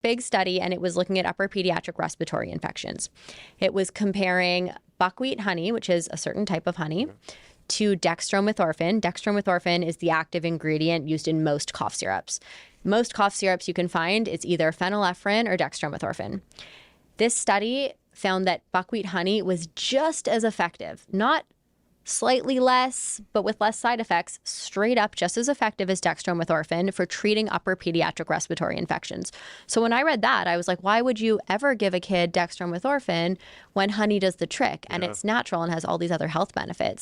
big study, and it was looking at upper pediatric respiratory infections. It was comparing buckwheat honey, which is a certain type of honey, to dextromethorphan. Dextromethorphan is the active ingredient used in most cough syrups. Most cough syrups you can find, it's either phenylephrine or dextromethorphan. This study found that buckwheat honey was just as effective, not slightly less, but with less side effects, straight up just as effective as dextromethorphan for treating upper pediatric respiratory infections. So when I read that, I was like, why would you ever give a kid dextromethorphan when honey does the trick and it's natural and has all these other health benefits?